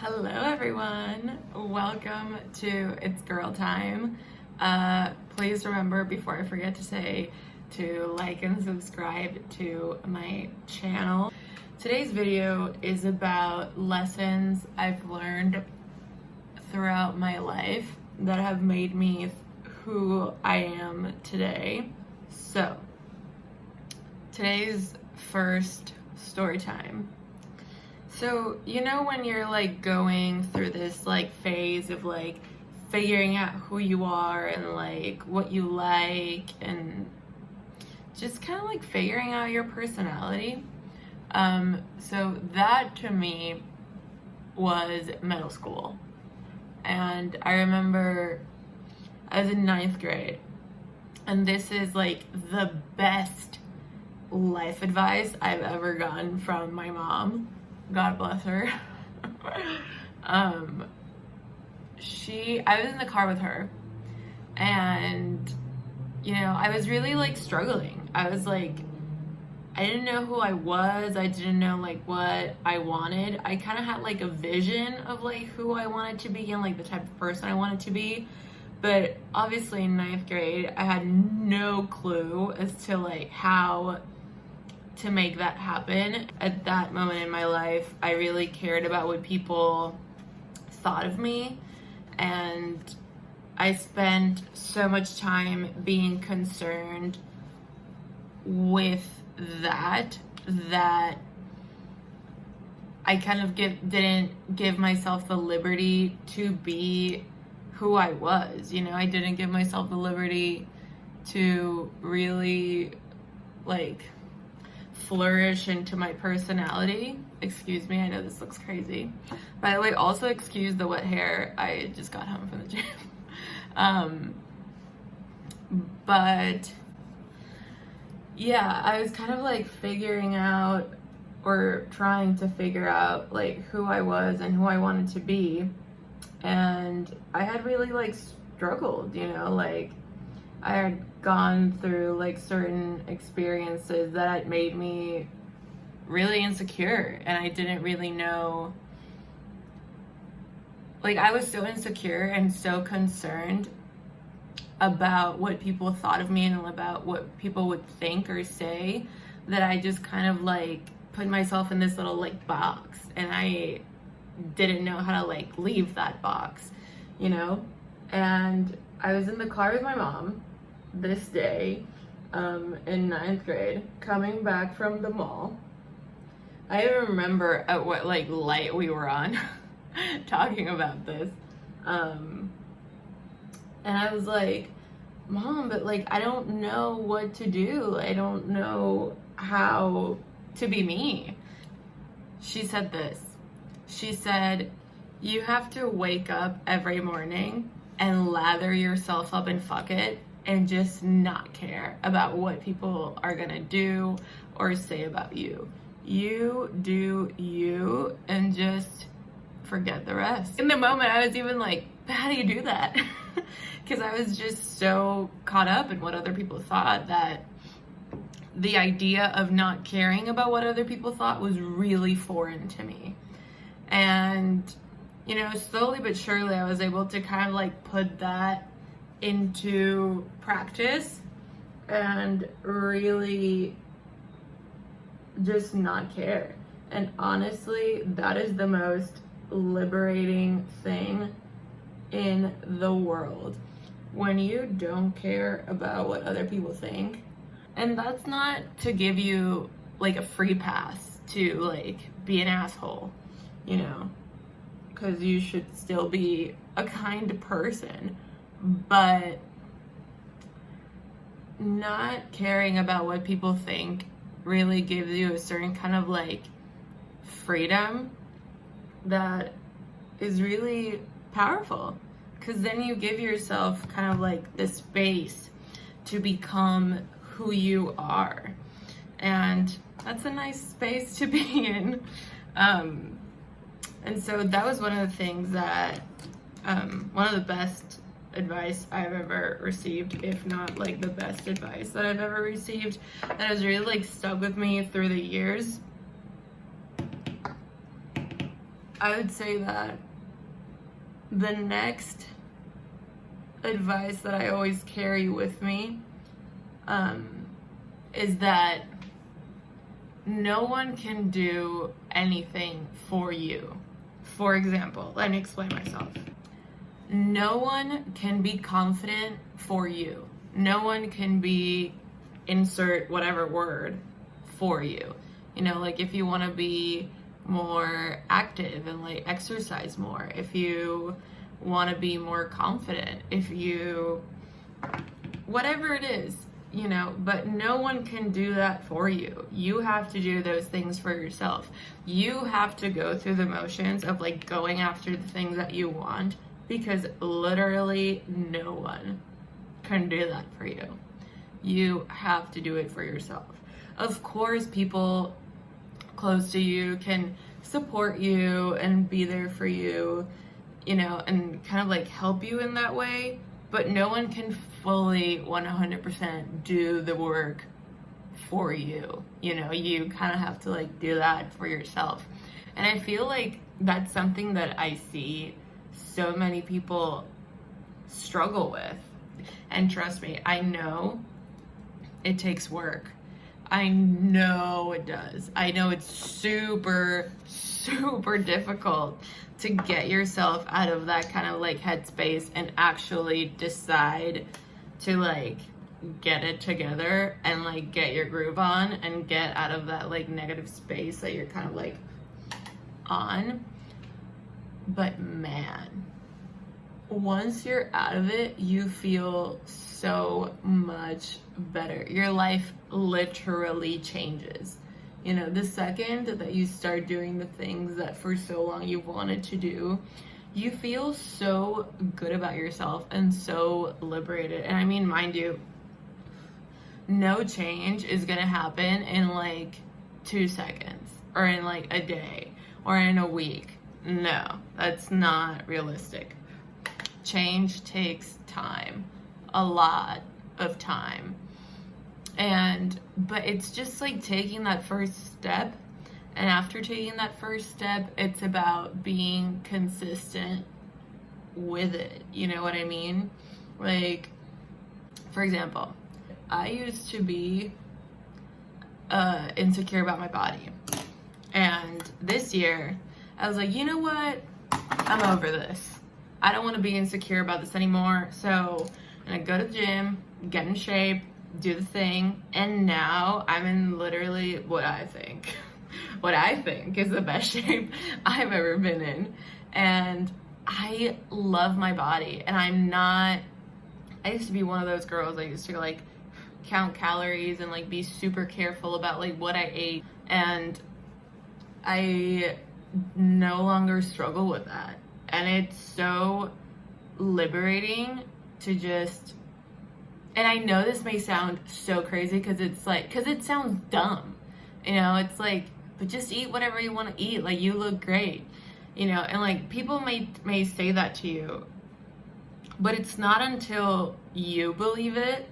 Hello everyone, welcome to It's Girl Time. Please remember before I forget to say to like and subscribe to my channel. Today's video is about lessons I've learned throughout my life that have made me who I am today. So, today's first story time. So, you know when you're like going through this like phase of like figuring out who you are and like what you like and just kind of like figuring out your personality. So that to me was middle school. And I remember I was in 9th grade, and this is like the best life advice I've ever gotten from my mom. God bless her. I was in the car with her, and I was really like struggling. I was like, I didn't know who I was. I didn't know like what I wanted. I kind of had like a vision of like who I wanted to be and like the type of person I wanted to be. But obviously in 9th grade, I had no clue as to like how to make that happen. At that moment in my life, I really cared about what people thought of me, and I spent so much time being concerned with that I kind of didn't give myself the liberty to be who I was. I didn't give myself the liberty to really like flourish into my personality. Excuse me, I know this looks crazy. By the way, also excuse the wet hair. I just got home from the gym. But yeah, I was kind of like figuring out or trying to figure out like who I was and who I wanted to be. And I had really like struggled, like I had gone through like certain experiences that made me really insecure, and I didn't really know, like I was so insecure and so concerned about what people thought of me and about what people would think or say that I just kind of like put myself in this little like box, and I didn't know how to like leave that box, and I was in the car with my mom this day in 9th grade coming back from the mall. I even remember at what like light we were on talking about this, and I was like, Mom, but like I don't know what to do. I don't know how to be me. She said this. She said, you have to wake up every morning and lather yourself up and fuck it and just not care about what people are gonna do or say about you. You do you and just forget the rest. In the moment, I was even like, how do you do that? Because I was just so caught up in what other people thought that the idea of not caring about what other people thought was really foreign to me. And, slowly but surely I was able to kind of like put that into practice and really just not care. And honestly, that is the most liberating thing in the world, when you don't care about what other people think. And that's not to give you like a free pass to like be an asshole, because you should still be a kind person, but not caring about what people think really gives you a certain kind of like freedom that is really powerful, because then you give yourself kind of like the space to become who you are, and that's a nice space to be in. And so that was one of the things that one of the best advice I've ever received, if not like the best advice that I've ever received, that has really like stuck with me through the years. I would say that the next advice that I always carry with me is that no one can do anything for you. For example, let me explain myself. No one can be confident for you. No one can be insert whatever word for you. You know, like if you want to be more active and like exercise more, if you want to be more confident, if you, whatever it is, you know, but no one can do that for you. You have to do those things for yourself. You have to go through the motions of like going after the things that you want, because literally no one can do that for you. You have to do it for yourself. Of course, people close to you can support you and be there for you, you know, and kind of like help you in that way, but no one can fully 100% do the work for you. You know, you kind of have to like do that for yourself. And I feel like that's something that I see so many people struggle with. And trust me, I know it takes work. I know it does. I know it's super, super difficult to get yourself out of that kind of like headspace and actually decide to like get it together and like get your groove on and get out of that like negative space that you're kind of like on. But man, once you're out of it, you feel so much better. Your life literally changes. You know, the second that you start doing the things that for so long you've wanted to do, you feel so good about yourself and so liberated. And I mean, mind you, no change is gonna happen in like 2 seconds or in like a day or in a week. No, that's not realistic. Change takes time, a lot of time. But it's just like taking that first step. And after taking that first step, it's about being consistent with it. You know what I mean? Like, for example, I used to be insecure about my body. And this year, I was like, you know what? I'm over this. I don't want to be insecure about this anymore. So I'm going to go to the gym, get in shape, do the thing. And now I'm in literally what I think is the best shape I've ever been in. And I love my body. And I used to be one of those girls. I used to like count calories and like be super careful about like what I ate. And I no longer struggle with that. And it's so liberating to just, and I know this may sound so crazy because it sounds dumb, you know, it's like, but just eat whatever you want to eat, like you look great, you know, and like people may say that to you, but it's not until you believe it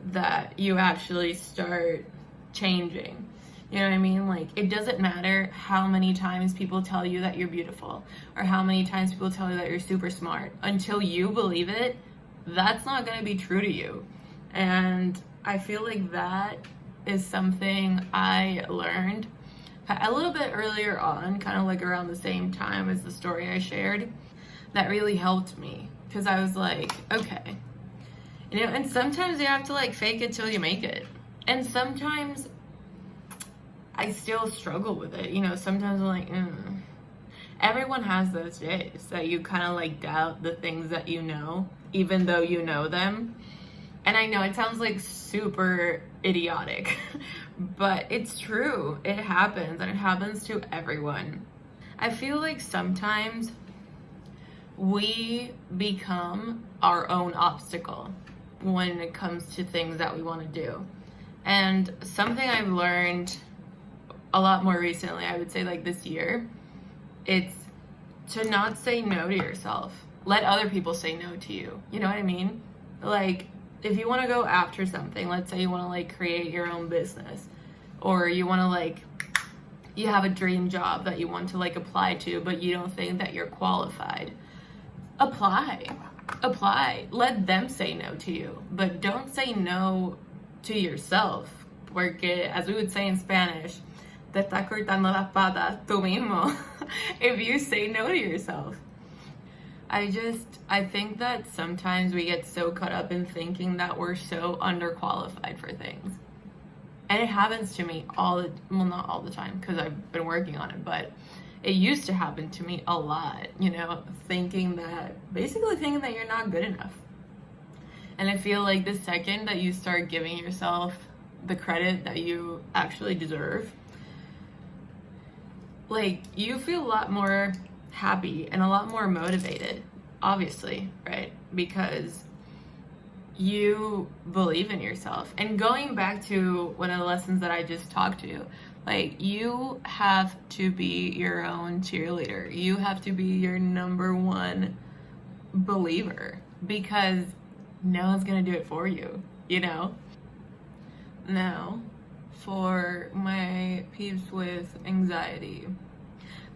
that you actually start changing. You know what I mean? Like, it doesn't matter how many times people tell you that you're beautiful or how many times people tell you that you're super smart. Until you believe it, that's not going to be true to you. And I feel like that is something I learned a little bit earlier on, kind of like around the same time as the story I shared, that really helped me. Because I was like, okay. You know, and sometimes you have to like fake it till you make it. And sometimes I still struggle with it. You know, sometimes I'm like, Everyone has those days that you kind of like doubt the things that you know, even though you know them. And I know it sounds like super idiotic, but it's true. It happens, and it happens to everyone. I feel like sometimes we become our own obstacle when it comes to things that we want to do. And something I've learned a lot more recently, I would say like this year, it's to not say no to yourself. Let other people say no to you. You know what I mean? Like, if you want to go after something, let's say you want to like create your own business, or you want to like, you have a dream job that you want to like apply to, but you don't think that you're qualified. Apply. Let them say no to you, but don't say no to yourself. Porque, as we would say in Spanish, te está cortando las patas tú mismo if you say no to yourself. I think that sometimes we get so caught up in thinking that we're so underqualified for things. And it happens to me not all the time, because I've been working on it, but it used to happen to me a lot, basically thinking that you're not good enough. And I feel like the second that you start giving yourself the credit that you actually deserve, like, you feel a lot more happy and a lot more motivated, obviously, right? Because you believe in yourself. And going back to one of the lessons that I just talked to, like, you have to be your own cheerleader. You have to be your number one believer, because no one's gonna do it for you, Now, for my peeps with anxiety,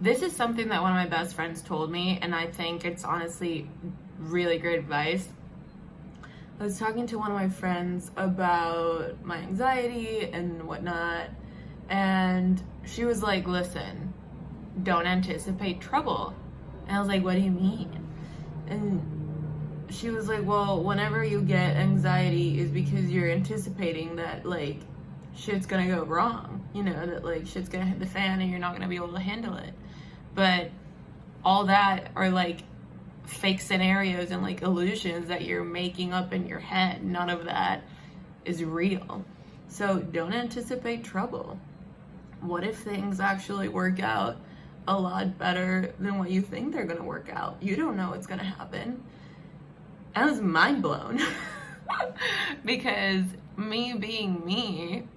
this is something that one of my best friends told me, and I think it's honestly really great advice. I was talking to one of my friends about my anxiety and whatnot, and she was like, listen, don't anticipate trouble. And I was like, what do you mean? And she was like, well, whenever you get anxiety is because you're anticipating that, like, shit's gonna go wrong, that, like, shit's gonna hit the fan and you're not gonna be able to handle it. But all that are, like, fake scenarios and, like, illusions that you're making up in your head. None of that is real. So don't anticipate trouble. What if things actually work out a lot better than what you think they're gonna work out? You don't know what's gonna happen. I was mind blown because me being me,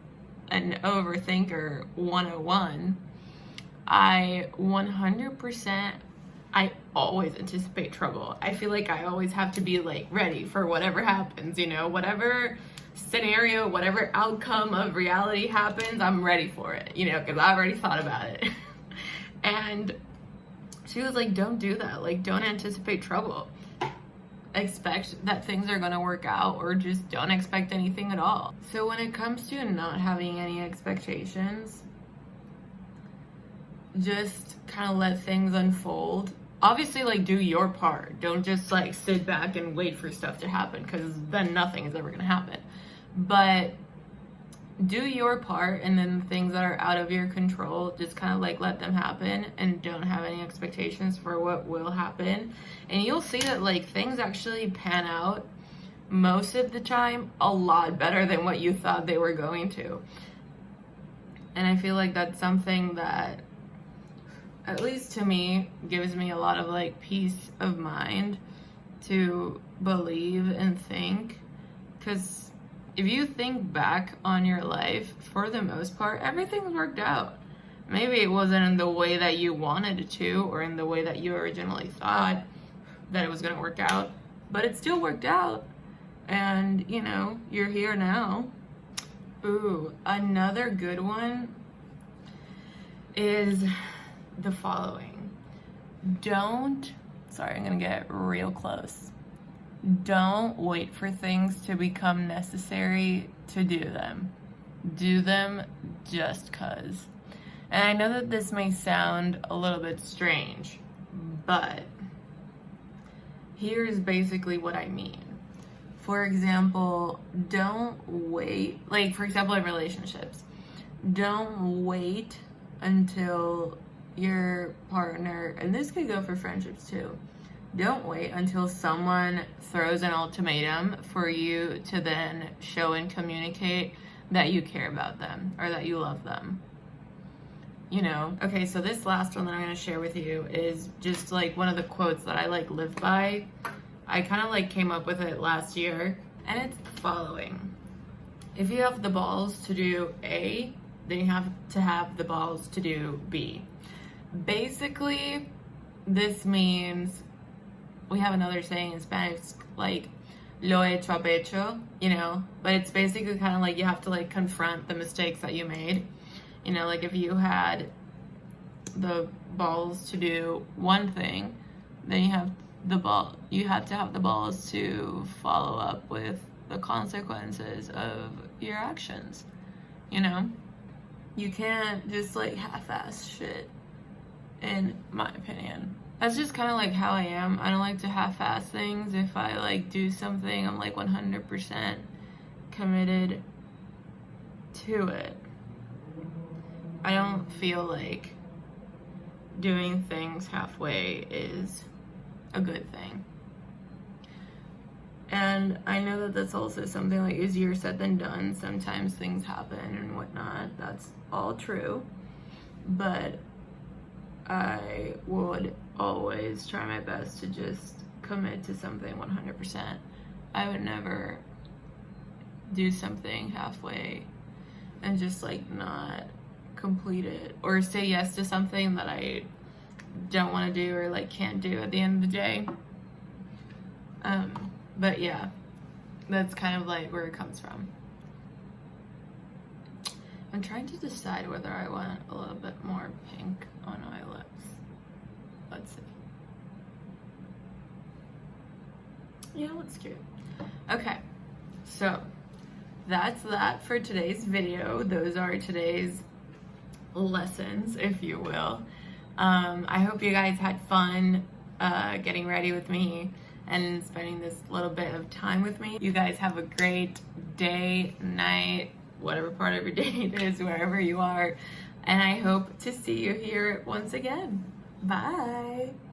an overthinker 101, I always anticipate trouble. I feel like I always have to be, like, ready for whatever happens, whatever scenario, whatever outcome of reality happens, I'm ready for it, because I already thought about it. And she was like, don't do that. Like, don't anticipate trouble. Expect that things are gonna work out, or just don't expect anything at all. So when it comes to not having any expectations, just kind of let things unfold. Obviously, like, do your part. Don't just, like, sit back and wait for stuff to happen, because then nothing is ever gonna happen. But do your part, and then things that are out of your control, just kind of, like, let them happen and don't have any expectations for what will happen. And you'll see that, like, things actually pan out most of the time a lot better than what you thought they were going to. And I feel like that's something that, at least to me, gives me a lot of, like, peace of mind to believe and think. Because if you think back on your life, for the most part, everything's worked out. Maybe it wasn't in the way that you wanted it to, or in the way that you originally thought that it was going to work out, but it still worked out. And, you're here now. Ooh, another good one is the following. I'm gonna get real close. Don't wait for things to become necessary to do them. Do them just 'cause. And I know that this may sound a little bit strange, but here's basically what I mean. For example, don't wait, like, for example, in relationships, don't wait until your partner, and this could go for friendships too, don't wait until someone throws an ultimatum for you to then show and communicate that you care about them or that you love them. Okay, so this last one that I'm going to share with you is just, like, one of the quotes that I, like, live by. I kind of, like, came up with it last year, and it's the following. If you have the balls to do A, then you have to have the balls to do B. Basically, this means, we have another saying in Spanish, like, lo hecho a pecho, but it's basically kind of like you have to, like, confront the mistakes that you made. Like, if you had the balls to do one thing, then you have to have the balls to follow up with the consequences of your actions. You know? You can't just like half-ass shit, in my opinion. That's just kind of like how I am. I don't like to half-ass things. If I like do something, I'm like 100% committed to it. I don't feel like doing things halfway is a good thing. And I know that that's also something like easier said than done. Sometimes things happen and whatnot. That's all true. But I would always try my best to just commit to something 100%. I would never do something halfway and just like not complete it, or say yes to something that I don't want to do or like can't do at the end of the day. But yeah, that's kind of like where it comes from. I'm trying to decide whether I want a little bit more pink on my lips. Let's see. Yeah, looks cute. Okay, so that's that for today's video. Those are today's lessons, if you will. I hope you guys had fun getting ready with me and spending this little bit of time with me. You guys have a great day, night, whatever part of your day it is, wherever you are. And I hope to see you here once again. Bye.